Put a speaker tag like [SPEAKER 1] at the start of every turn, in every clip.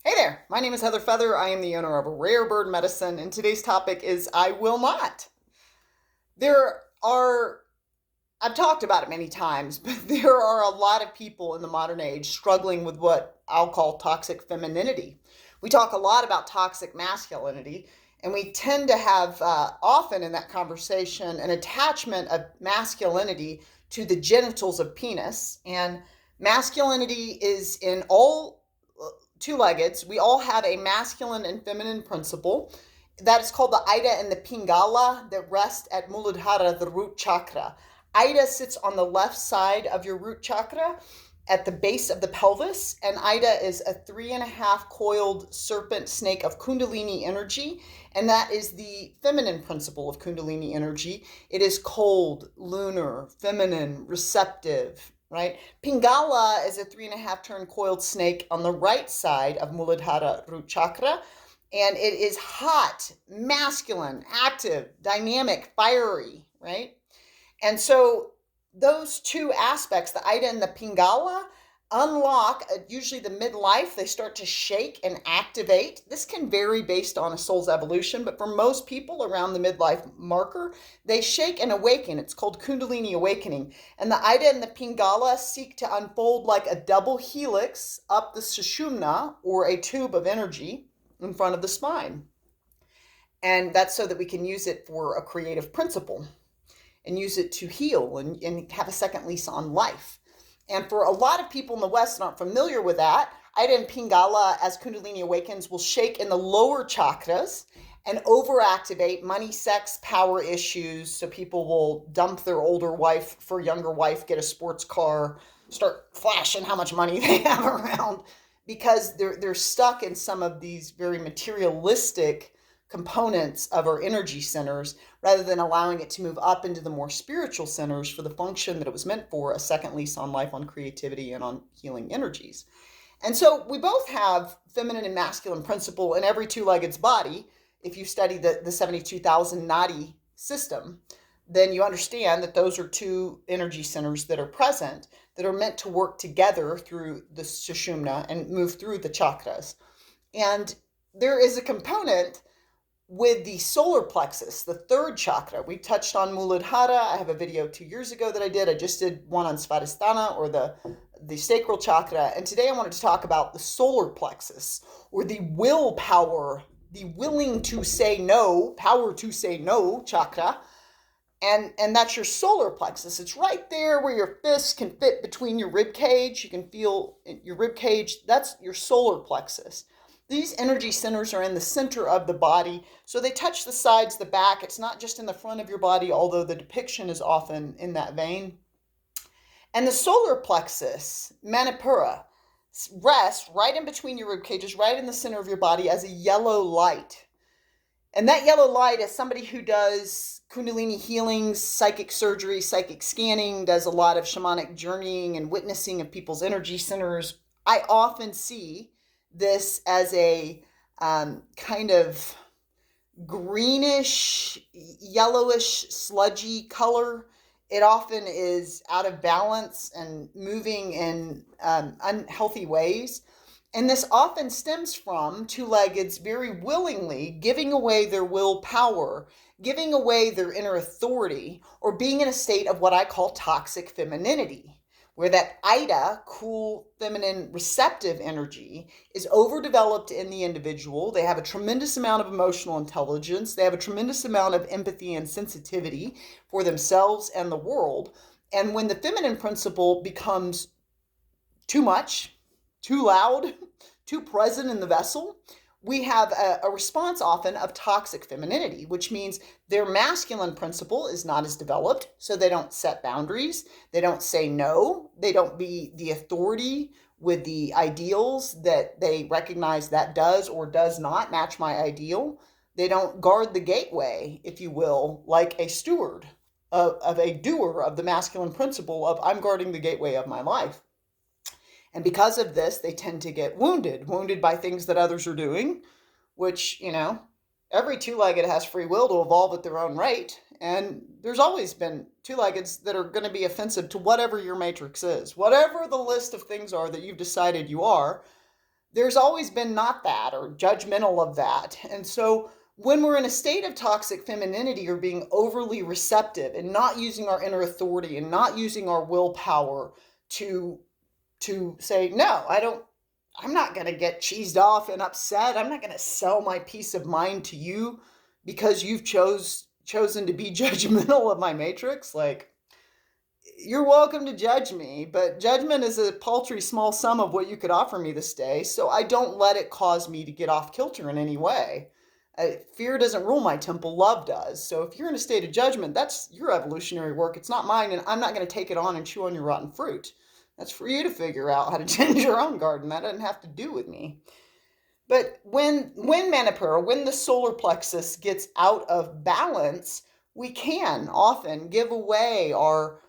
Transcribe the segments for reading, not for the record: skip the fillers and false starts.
[SPEAKER 1] Hey there, my name is Heather Feather. I am the owner of Rare Bird Medicine, and today's topic is I will not. There are, I've talked about it many times, but there are a lot of people in the modern age struggling with what I'll call toxic femininity. We talk a lot about toxic masculinity, and we tend to have often in that conversation an attachment of masculinity to the genitals of penis. And masculinity is in all two-leggeds. We all have a masculine and feminine principle. That is called the Ida and the Pingala that rest at Muladhara, the root chakra. Ida sits on the left side of your root chakra at the base of the pelvis, and Ida is a 3.5 coiled serpent snake of Kundalini energy, and that is the feminine principle of Kundalini energy. It is cold, lunar, feminine, receptive, right? Pingala is a 3.5 turn coiled snake on the right side of Muladhara root chakra, and it is hot, masculine, active, dynamic, fiery, right? And so those two aspects, the Ida and the Pingala, unlock usually the midlife. They start to shake and activate. This can vary based on a soul's evolution, but for most people around the midlife marker, they shake and awaken. It's called Kundalini awakening. And the Ida and the Pingala seek to unfold like a double helix up the Sushumna, or a tube of energy in front of the spine. And that's so that we can use it for a creative principle and use it to heal and have a second lease on life. And for a lot of people in the West that aren't familiar with that, Ida and Pingala, as Kundalini awakens, will shake in the lower chakras and overactivate money, sex, power issues. So people will dump their older wife for a younger wife, get a sports car, start flashing how much money they have around, because they're stuck in some of these very materialistic components of our energy centers, rather than allowing it to move up into the more spiritual centers for the function that it was meant for, a second lease on life, on creativity, and on healing energies. And so we both have feminine and masculine principle in every two-legged body. If you study the 72,000 nadi system, then you understand that those are two energy centers that are present, that are meant to work together through the sushumna and move through the chakras. And there is a component with the solar plexus, the third chakra. We touched on Muladhara. I have a video 2 years ago that I did. I just did one on Svadhisthana, or the sacral chakra. And today I wanted to talk about the solar plexus, or the willpower, the willing to say no, power to say no chakra. And that's your solar plexus. It's right there where your fists can fit between your rib cage. You can feel your rib cage. That's your solar plexus. These energy centers are in the center of the body, so they touch the sides, the back. It's not just in the front of your body, although the depiction is often in that vein. And the solar plexus, Manipura, rests right in between your rib cages, right in the center of your body, as a yellow light. And that yellow light, as somebody who does Kundalini healings, psychic surgery, psychic scanning, does a lot of shamanic journeying and witnessing of people's energy centers, I often see this as a kind of greenish, yellowish, sludgy color. It often is out of balance and moving in unhealthy ways. And this often stems from two-leggeds very willingly giving away their willpower, giving away their inner authority, or being in a state of what I call toxic femininity, where that Ida, cool, feminine, receptive energy is overdeveloped in the individual. They have a tremendous amount of emotional intelligence. They have a tremendous amount of empathy and sensitivity for themselves and the world. And when the feminine principle becomes too much, too loud, too present in the vessel, we have a response often of toxic femininity, which means their masculine principle is not as developed, so they don't set boundaries, they don't say no, they don't be the authority with the ideals that they recognize that does or does not match my ideal. They don't guard the gateway, if you will, like a steward of a doer of the masculine principle of I'm guarding the gateway of my life. And because of this, they tend to get wounded by things that others are doing, which, every two-legged has free will to evolve at their own rate. And there's always been two-leggeds that are going to be offensive to whatever your matrix is. Whatever the list of things are that you've decided you are, there's always been not that or judgmental of that. And so when we're in a state of toxic femininity or being overly receptive and not using our inner authority and not using our willpower to say, no, I'm not going to get cheesed off and upset. I'm not going to sell my peace of mind to you because you've chosen to be judgmental of my matrix. Like, you're welcome to judge me, but judgment is a paltry small sum of what you could offer me this day, so I don't let it cause me to get off kilter in any way. Fear doesn't rule my temple, love does. So if you're in a state of judgment, that's your evolutionary work. It's not mine, and I'm not going to take it on and chew on your rotten fruit. That's for you to figure out how to tend your own garden. That doesn't have to do with me. But when Manipura, when the solar plexus gets out of balance, we can often give away our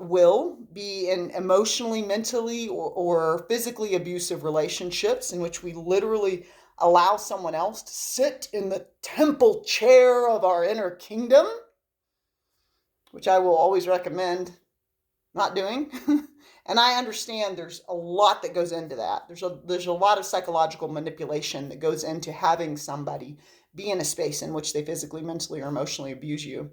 [SPEAKER 1] will, be in emotionally, mentally, or physically abusive relationships in which we literally allow someone else to sit in the temple chair of our inner kingdom, which I will always recommend not doing. And I understand there's a lot that goes into that. There's a lot of psychological manipulation that goes into having somebody be in a space in which they physically, mentally, or emotionally abuse you.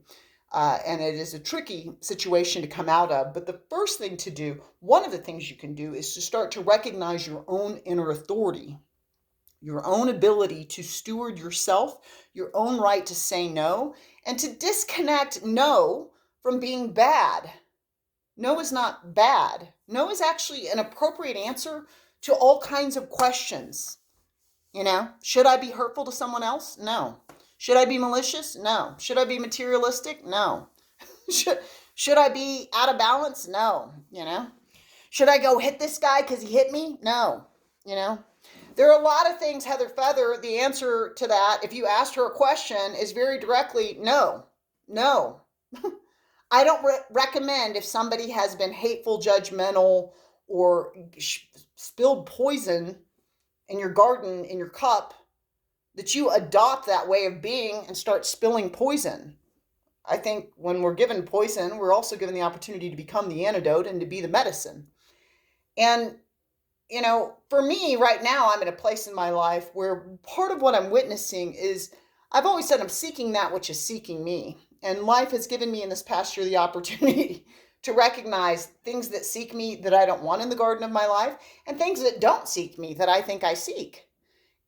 [SPEAKER 1] And it is a tricky situation to come out of. But the first thing to do, one of the things you can do, is to start to recognize your own inner authority, your own ability to steward yourself, your own right to say no, and to disconnect no from being bad. No is not bad. No is actually an appropriate answer to all kinds of questions. Should I be hurtful to someone else? No. Should I be malicious? No. Should I be materialistic? No. Should I be out of balance? No. Should I go hit this guy because he hit me? No. There are a lot of things, Heather Feather, the answer to that, if you asked her a question, is very directly no. No. I don't recommend, if somebody has been hateful, judgmental, or spilled poison in your garden, in your cup, that you adopt that way of being and start spilling poison. I think when we're given poison, we're also given the opportunity to become the antidote and to be the medicine. And, for me right now, I'm in a place in my life where part of what I'm witnessing is, I've always said I'm seeking that which is seeking me. And life has given me in this past year the opportunity to recognize things that seek me that I don't want in the garden of my life, and things that don't seek me that I think I seek.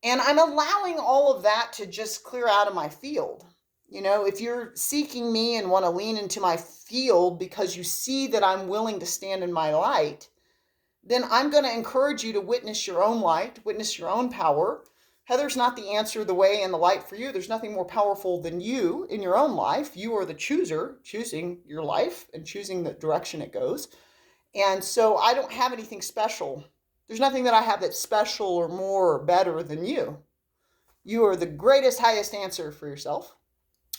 [SPEAKER 1] And I'm allowing all of that to just clear out of my field. If you're seeking me and want to lean into my field because you see that I'm willing to stand in my light, then I'm going to encourage you to witness your own light, witness your own power. Heather's not the answer, the way, and the light for you. There's nothing more powerful than you in your own life. You are the chooser, choosing your life and choosing the direction it goes. And so I don't have anything special. There's nothing that I have that's special or more or better than you. You are the greatest, highest answer for yourself.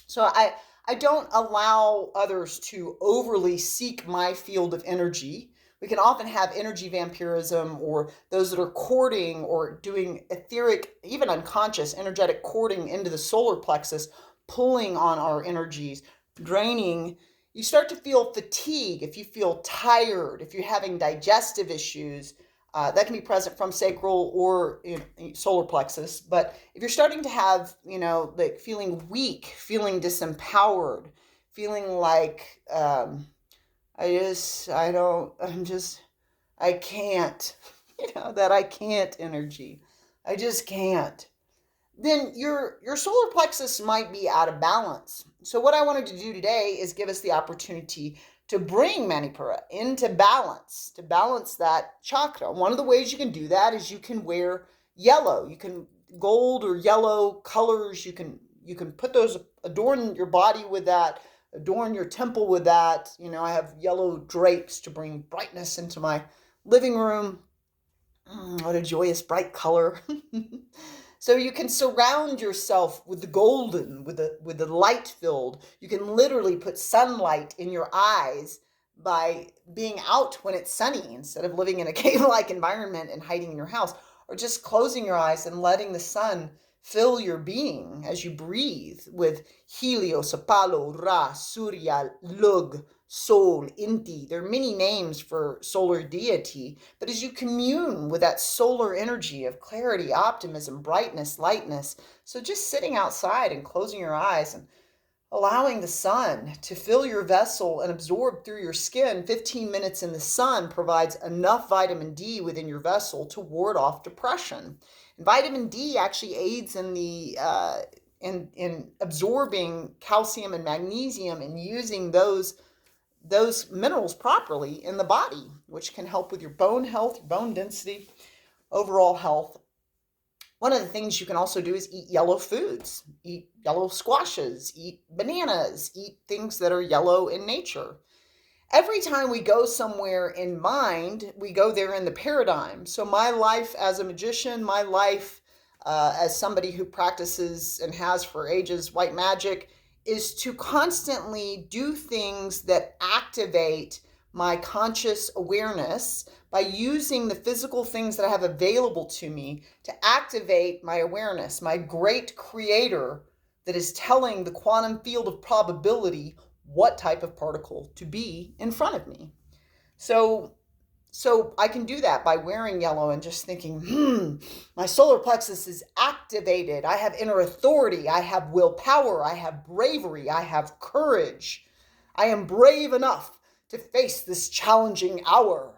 [SPEAKER 1] So I don't allow others to overly seek my field of energy. We can often have energy vampirism, or those that are courting or doing etheric, even unconscious, energetic courting into the solar plexus, pulling on our energies, draining. You start to feel fatigue if you feel tired, if you're having digestive issues. That can be present from sacral or solar plexus. But if you're starting to have, like feeling weak, feeling disempowered, feeling like, I can't, that I can't energy. I just can't. Then your solar plexus might be out of balance. So what I wanted to do today is give us the opportunity to bring Manipura into balance, to balance that chakra. One of the ways you can do that is you can wear yellow. You can gold or yellow colors. You can put those, adorn your body with that, adorn your temple with that. I have yellow drapes to bring brightness into my living room. What a joyous, bright color. So you can surround yourself with the golden, with the light filled. You can literally put sunlight in your eyes by being out when it's sunny instead of living in a cave-like environment and hiding in your house, or just closing your eyes and letting the sun Fill your being as you breathe with Helios, Apollo, Ra, Surya, Lug, Sol, Inti. There are many names for solar deity, but as you commune with that solar energy of clarity, optimism, brightness, lightness, so just sitting outside and closing your eyes and allowing the sun to fill your vessel and absorb through your skin. 15 minutes in the sun provides enough vitamin D within your vessel to ward off depression. And vitamin D actually aids in the in absorbing calcium and magnesium and using those minerals properly in the body, which can help with your bone health, your bone density, overall health. One of the things you can also do is eat yellow foods, eat yellow squashes, eat bananas, eat things that are yellow in nature. Every time we go somewhere in mind, we go there in the paradigm. So my life as a magician, my life as somebody who practices and has for ages white magic, is to constantly do things that activate my conscious awareness by using the physical things that I have available to me to activate my awareness, my great creator that is telling the quantum field of probability what type of particle to be in front of me. So I can do that by wearing yellow and just thinking, my solar plexus is activated. I have inner authority. I have willpower. I have bravery. I have courage. I am brave enough to face this challenging hour,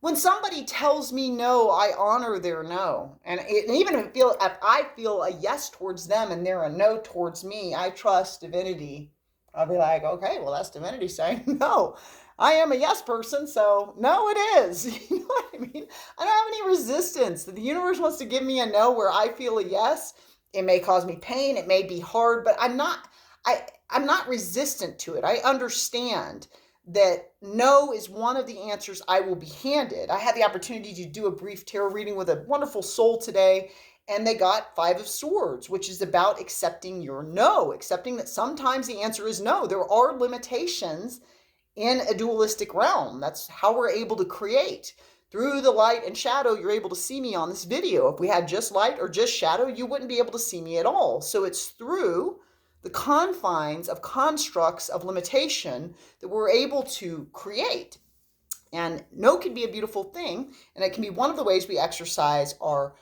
[SPEAKER 1] When somebody tells me no, I honor their no. And even if I feel a yes towards them and they're a no towards me, I trust divinity. I'll be like, okay, well, that's divinity saying no. I am a yes person, so no, it is. You know what I mean? I don't have any resistance. The universe wants to give me a no where I feel a yes. It may cause me pain. It may be hard, but I'm not resistant to it. I understand that no is one of the answers I will be handed. I had the opportunity to do a brief tarot reading with a wonderful soul today, and they got 5 of Swords, which is about accepting your no, accepting that sometimes the answer is no. There are limitations in a dualistic realm. That's how we're able to create. Through the light and shadow, you're able to see me on this video. If we had just light or just shadow, you wouldn't be able to see me at all. So it's through the confines of constructs of limitation that we're able to create. And no can be a beautiful thing, and it can be one of the ways we exercise our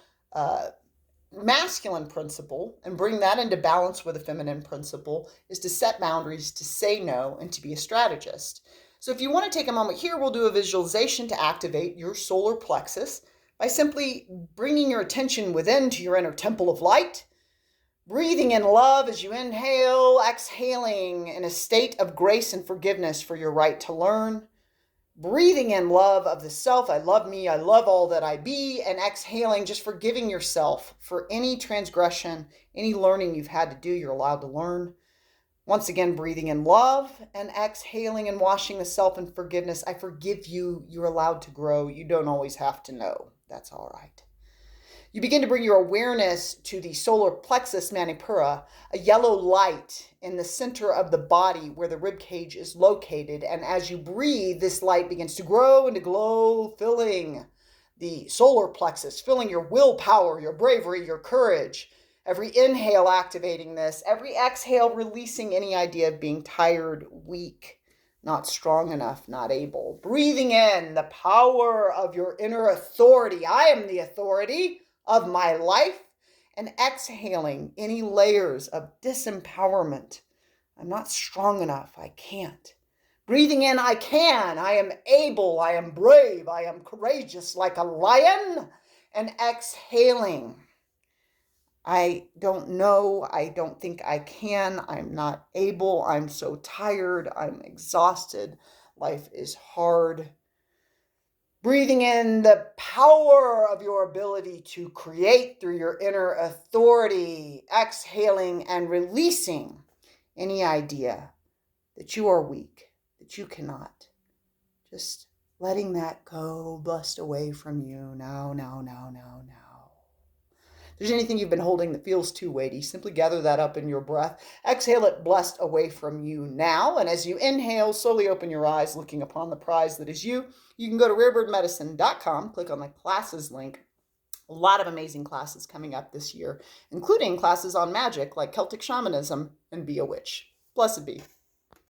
[SPEAKER 1] masculine principle and bring that into balance with a feminine principle, is to set boundaries, to say no, and to be a strategist. So if you want to take a moment here, we'll do a visualization to activate your solar plexus by simply bringing your attention within to your inner temple of light, breathing in love as you inhale, exhaling in a state of grace and forgiveness for your right to learn, breathing in love of the self, I love me, I love all that I be, and exhaling, just forgiving yourself for any transgression, any learning you've had to do, you're allowed to learn. Once again, breathing in love and exhaling and washing the self in forgiveness. I forgive you, you're allowed to grow, you don't always have to know, that's all right. You begin to bring your awareness to the solar plexus manipura, a yellow light in the center of the body where the rib cage is located. And as you breathe, this light begins to grow and to glow, filling the solar plexus, filling your willpower, your bravery, your courage. Every inhale activating this, every exhale releasing any idea of being tired, weak, not strong enough, not able. Breathing in the power of your inner authority. I am the authority of my life, and exhaling any layers of disempowerment. I'm not strong enough. I can't. Breathing in, I can. I am able. I am brave. I am courageous like a lion. And exhaling, I don't know. I don't think I can. I'm not able. I'm so tired. I'm exhausted. Life is hard. Breathing in the power of your ability to create through your inner authority, exhaling and releasing any idea that you are weak, that you cannot. Just letting that go, blessed away from you now. If there's anything you've been holding that feels too weighty, simply gather that up in your breath. Exhale it blessed away from you now. And as you inhale, slowly open your eyes, looking upon the prize that is you. You can go to rarebirdmedicine.com, click on the classes link, A lot of amazing classes coming up this year, including classes on magic like Celtic shamanism and Be a Witch. Blessed be.